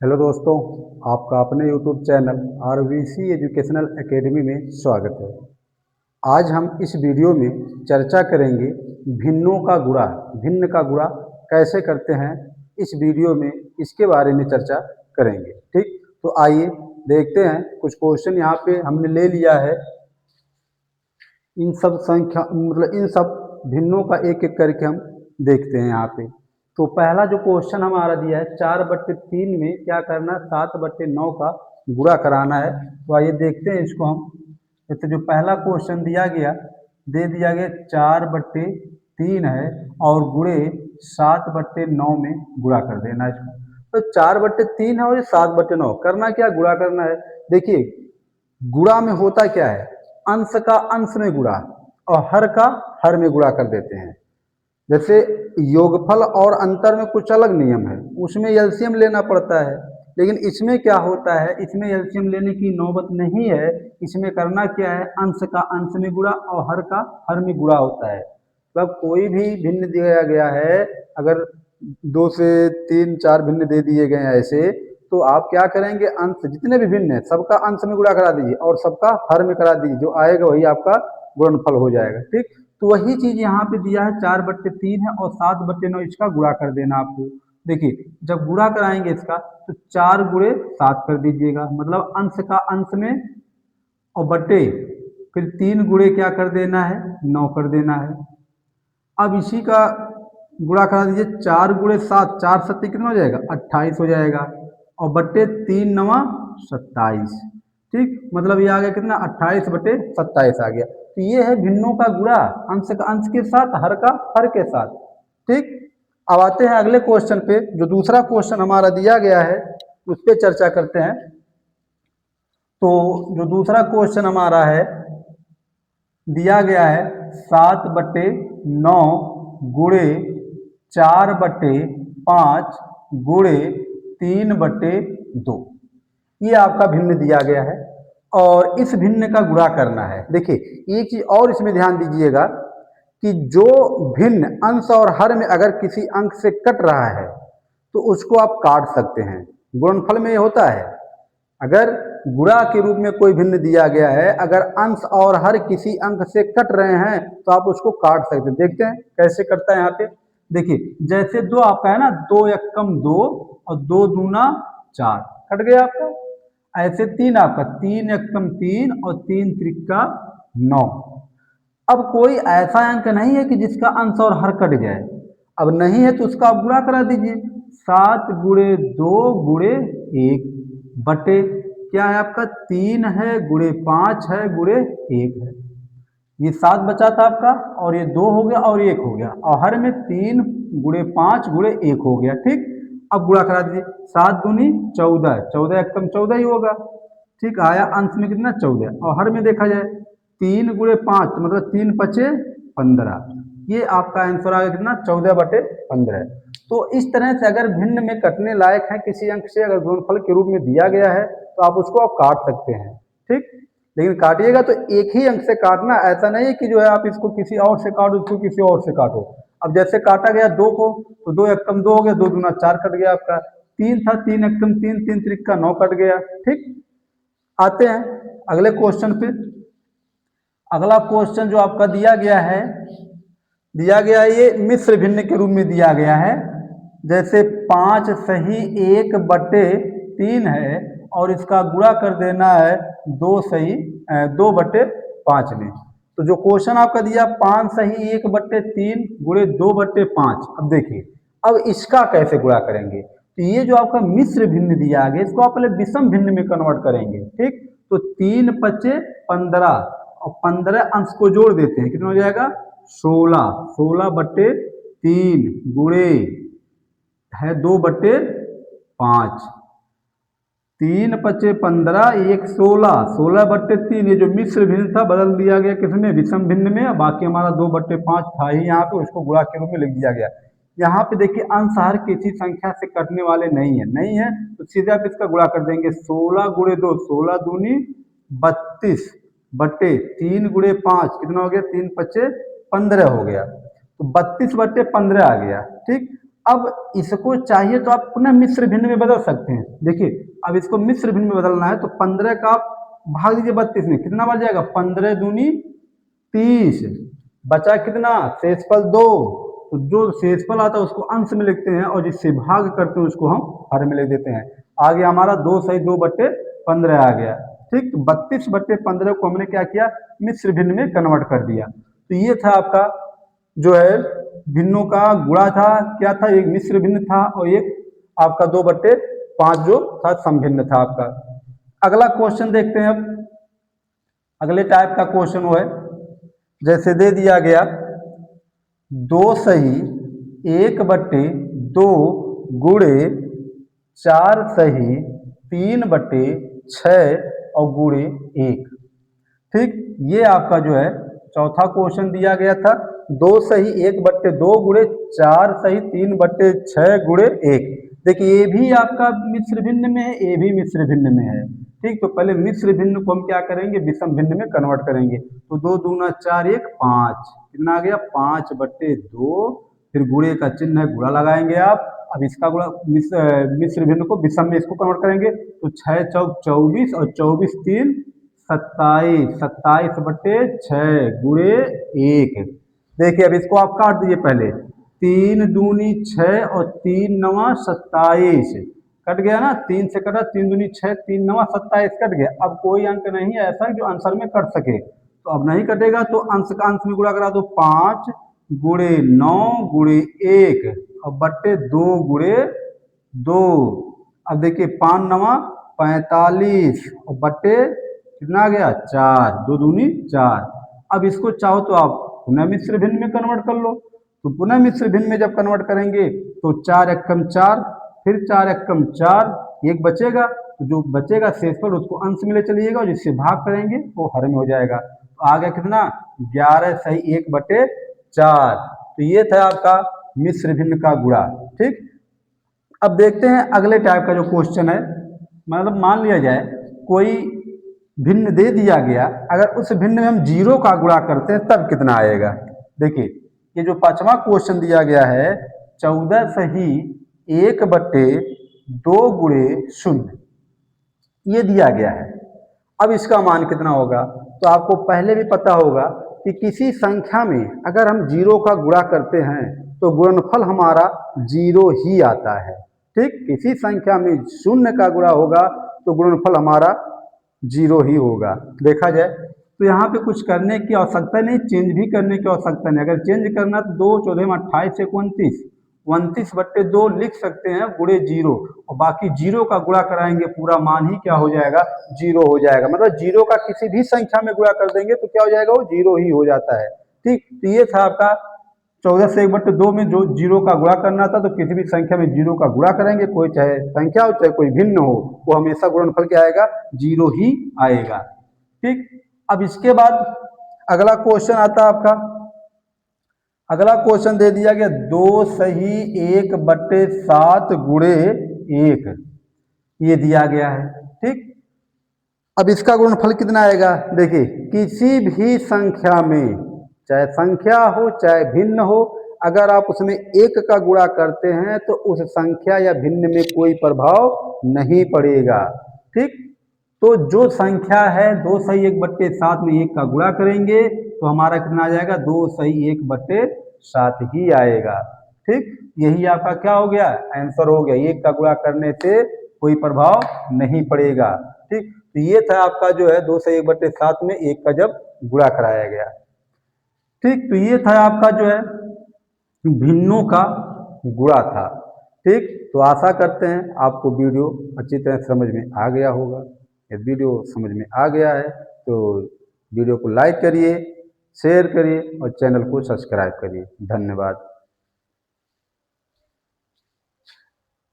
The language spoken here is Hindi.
हेलो दोस्तों, आपका अपने YouTube channel RVC educational academy में स्वागत है। आज हम इस वीडियो में चर्चा करेंगे भिन्नों का गुणा। भिन्न का गुणा कैसे करते हैं, इस वीडियो में इसके बारे में चर्चा करेंगे। ठीक, तो आइए देखते हैं। कुछ क्वेश्चन यहाँ पे हमने ले लिया है। इन सब संख्या मतलब इन सब भिन्नों का एक एक करके हम देखते हैं यहाँ पे। तो पहला जो क्वेश्चन हमारा दिया है 4/3 में क्या करना है, 7/9 का गुणा कराना है। तो आइए देखते हैं इसको हम। तो जो पहला क्वेश्चन दिया गया 4/3 है और गुणे 7/9 में गुणा कर देना है इसको। तो 4/3 है और ये 7/9 करना क्या, गुणा करना है। देखिए गुणा में होता क्या है, अंश का अंश में गुणा और हर का हर में गुणा कर देते हैं। जैसे योगफल और अंतर में कुछ अलग नियम है, उसमें एलसीएम लेना पड़ता है। लेकिन इसमें क्या होता है, इसमें एलसीएम लेने की नौबत नहीं है। इसमें करना क्या है, अंश का अंश में गुणा और हर का हर में गुणा होता है। मतलब कोई भी भिन्न दिया गया है, अगर 2 से 3 4 भिन्न दे दिए गए हैं ऐसे, तो आप क्या करेंगे, अंश जितने भी भिन्न है सबका अंश में गुणा करा दीजिए और सबका हर में करा दीजिए। जो आएगा वही आपका गुणनफल हो जाएगा। ठीक, तो वही चीज यहाँ पे दिया है 4/3 है और 7/9 इसका गुणा कर देना आपको। देखिए जब गुणा कराएंगे इसका तो 4 गुणे 7 कर दीजिएगा, मतलब अंश का अंश में और बटे फिर 3 गुणे क्या कर देना है, 9 कर देना है। अब इसी का गुणा करा दीजिए, 4 गुणे 7, 4 सत्ते कितना हो जाएगा, 28 हो जाएगा और बट्टे 3 नवा 27। ठीक, मतलब ये आ गया कितना, 28/27 आ गया। तो ये है भिन्नों का गुणा, अंश का अंश के साथ हर का हर के साथ। ठीक, अब आते हैं अगले क्वेश्चन पे। जो दूसरा क्वेश्चन हमारा दिया गया है उस पर चर्चा करते हैं। तो जो दूसरा क्वेश्चन हमारा है दिया गया है 7/9 गुणे 4/5 गुणे 3/2। ये आपका भिन्न दिया गया है और इस भिन्न का गुणा करना है। देखिए एक चीज और इसमें ध्यान दीजिएगा कि जो भिन्न अंश और हर में अगर किसी अंक से कट रहा है तो उसको आप काट सकते हैं। गुणनफल में ये होता है, अगर गुणा के रूप में कोई भिन्न दिया गया है, अगर अंश और हर किसी अंक से कट रहे हैं तो आप उसको काट सकते हैं। देखते हैं कैसे कटता है यहाँ पे। देखिए जैसे 2 आपका है ना, 2 एकम 2 और 2 दूना 4 कट गया आपका। ऐसे 3 आपका, 3 एकम 3 और 3 त्रिका 9। अब कोई ऐसा अंक नहीं है कि जिसका अंश और हर कट जाए। अब नहीं है तो उसका आप गुणा करा दीजिए, 7 गुणे 2 गुणे 1 बटे क्या है आपका, 3 है गुणे 5 है गुणे 1 है। ये 7 बचा था आपका और ये 2 हो गया और 1 हो गया और हर में 3 गुणे 5 गुणे 1 हो गया। ठीक, अब गुणा करा दीजिए, 7 दूनी 14, 14 एकम 14 ही होगा। ठीक, आया अंश में कितना, 14 और हर में देखा जाए 3 गुणे 5 मतलब 3 पचे 15। ये आपका आंसर आ गया कितना, 14/15। तो इस तरह से अगर भिन्न में कटने लायक है किसी अंक से, अगर गुणनफल के रूप में दिया गया है तो आप उसको आप काट सकते हैं। ठीक, लेकिन काटिएगा तो एक ही अंक से काटना, ऐसा नहीं है कि जो है आप इसको किसी और से काटो, इसको किसी और से काटो। अब जैसे काटा गया 2 को तो 2 एकम 2 हो गया, 2 दूना 4 कट गया आपका। 3 था, 3 एकम 3, 3 त्रिका 9 कट गया। ठीक, आते हैं अगले क्वेश्चन पे। अगला क्वेश्चन जो आपका दिया गया है, ये मिश्र भिन्न के रूप में दिया गया है। जैसे 5 सही 1/3 है और इसका गुणा कर देना है 2 सही 2/5 में। तो जो क्वेश्चन आपका दिया 5 सही 1/3 गुणे 2/5। अब देखिए अब इसका कैसे गुणा करेंगे। तो ये जो आपका मिश्र भिन्न दिया गया इसको आप पहले विषम भिन्न में कन्वर्ट करेंगे। ठीक, तो 3 पचे 15 और 15 अंश को जोड़ देते हैं, कितना हो जाएगा, 16। 16/3 गुणे है 2/5, 3 पचे 15 1 16, 16/3। ये जो मिश्र भिन्न था बदल दिया गया किसमें, विषम भिन्न में। बाकी हमारा 2/5 था ही यहाँ पे, उसको गुणा के रूप में लिख दिया गया। यहाँ पे देखिए अंश हर किसी संख्या से कटने वाले नहीं है तो सीधे आप इसका गुणा कर देंगे। 16 गुणे 2 16 दूनी 32 बटे 3 गुणे 5 कितना हो गया, 3 पचे 15 हो गया। तो 32/15 आ गया। ठीक, अब इसको चाहिए तो आप पुनः मिश्र भिन्न में बदल सकते हैं। देखिए अब इसको मिश्र भिन्न में बदलना है तो 15 का आप भाग दीजिए 32 में, कितना बच जाएगा, 15 दूनी 30, बचा कितना, शेषफल 2। तो जो शेषफल आता है उसको अंश में लिखते हैं और जिससे भाग करते हैं उसको हम हर में लिख देते हैं। आ गया हमारा 2 सही 2/15 आ गया। ठीक, 32/15 को हमने क्या किया, मिश्र भिन्न में कन्वर्ट कर दिया। तो ये था आपका जो है भिन्नों का गुणा था, क्या था, एक मिश्र भिन्न था और एक आपका 2/5 जो था समभिन्न था आपका। अगला क्वेश्चन देखते हैं। अब अगले टाइप का क्वेश्चन वो है, जैसे दे दिया गया 2 सही 1/2 गुणे 4 सही 3/6 और गुणे 1। ठीक, ये आपका जो है चौथा क्वेश्चन दिया गया था। 2 सही 1/2 गुणे 4 सही 3/6 गुणे 1। देखिए ये भी आपका मिश्र भिन्न में है, ये भी मिश्र भिन्न में है। ठीक, तो पहले मिश्र भिन्न को हम क्या करेंगे, विषम भिन्न में कन्वर्ट करेंगे। तो 2 दूना 4 1 5, कितना आ गया 5/2, फिर गुणे का चिन्ह है, गुणा लगाएंगे आप। अब इसका गुणा मिश्र भिन्न को विषम में इसको कन्वर्ट करेंगे तो 6 चौक 24 और 24 3 27, 27/6 गुणे 1। देखिए अब इसको आप काट दीजिए पहले, 3 दूनी 6 और 3 नवा 27, कट गया ना, 3 से कटा, 3 दूनी 6 3 नवा 27 कट गया। अब कोई अंक नहीं है ऐसा जो आंसर में कट सके, तो अब नहीं कटेगा तो अंश का अंश में गुणा करा दो, 5 गुणे 9 गुणे 1 और बट्टे 2 गुणे 2। अब देखिए 5 नवा 45 और बट्टे कितना आ गया 4, 2 दूनी 4। अब इसको चाहो तो आप पुनः मिश्र भिन्न में कन्वर्ट कर लो। तो पुनः मिश्र भिन्न में जब कन्वर्ट करेंगे तो 4 एकम 4, फिर 4 एकम 4, एक बचेगा, तो जो बचेगा शेषफल उसको अंश में ले चलिएगा और जिससे भाग करेंगे वो हर में हो जाएगा। तो आ गया कितना 11 सही 1/4। तो ये था आपका मिश्र भिन्न का गुणा। ठीक, अब देखते हैं अगले टाइप का जो क्वेश्चन है, मतलब मान लिया जाए कोई भिन्न दे दिया गया, अगर उस भिन्न में हम 0 का गुणा करते हैं तब कितना आएगा। देखिए ये जो 5वां क्वेश्चन दिया गया है, 14 सही 1/2 गुणे 0 ये दिया गया है। अब इसका मान कितना होगा, तो आपको पहले भी पता होगा कि किसी संख्या में अगर हम 0 का गुणा करते हैं तो गुणनफल हमारा 0 ही आता है। ठीक, किसी संख्या में 0 का गुणा होगा तो गुणनफल हमारा 0 ही होगा। देखा जाए तो यहाँ पे कुछ करने की आवश्यकता नहीं, चेंज भी करने की आवश्यकता नहीं। अगर चेंज करना तो 2 14 28 से 29, 29/2 लिख सकते हैं गुणे 0 और बाकी 0 का गुणा कराएंगे, पूरा मान ही क्या हो जाएगा 0 हो जाएगा। मतलब 0 का किसी भी संख्या में गुणा कर देंगे तो क्या हो जाएगा, वो 0 ही हो जाता है। ठीक, तो ये था आपका 14 से 1/2 में जो 0 का गुणा करना था, तो किसी भी संख्या में 0 का गुणा करेंगे, कोई चाहे संख्या हो चाहे कोई भिन्न हो, वो हमेशा गुणनफल क्या आएगा 0 ही आएगा। ठीक, अब इसके बाद अगला क्वेश्चन आता है आपका। अगला क्वेश्चन दे दिया गया 2 सही 1/7 गुणे 1 ये दिया गया है। ठीक, अब इसका गुणनफल कितना आएगा, देखिए किसी भी संख्या में, चाहे संख्या हो चाहे भिन्न हो, अगर आप उसमें 1 का गुणा करते हैं तो उस संख्या या भिन्न में कोई प्रभाव नहीं पड़ेगा। ठीक, तो जो संख्या है 2 सही 1/7 में 1 का गुणा करेंगे तो हमारा कितना आ जाएगा 2 सही 1/7 ही आएगा। ठीक, यही आपका क्या हो गया, आंसर हो गया। 1 का गुणा करने से कोई प्रभाव नहीं पड़ेगा। ठीक, तो ये था आपका जो है 2 सही 1/7 में 1 का जब गुणा कराया गया। ठीक, तो ये था आपका जो है भिन्नों का गुणा था। ठीक, तो आशा करते हैं आपको वीडियो अच्छी तरह समझ में आ गया होगा। यदि वीडियो समझ में आ गया है तो वीडियो को लाइक करिए, शेयर करिए और चैनल को सब्सक्राइब करिए। धन्यवाद।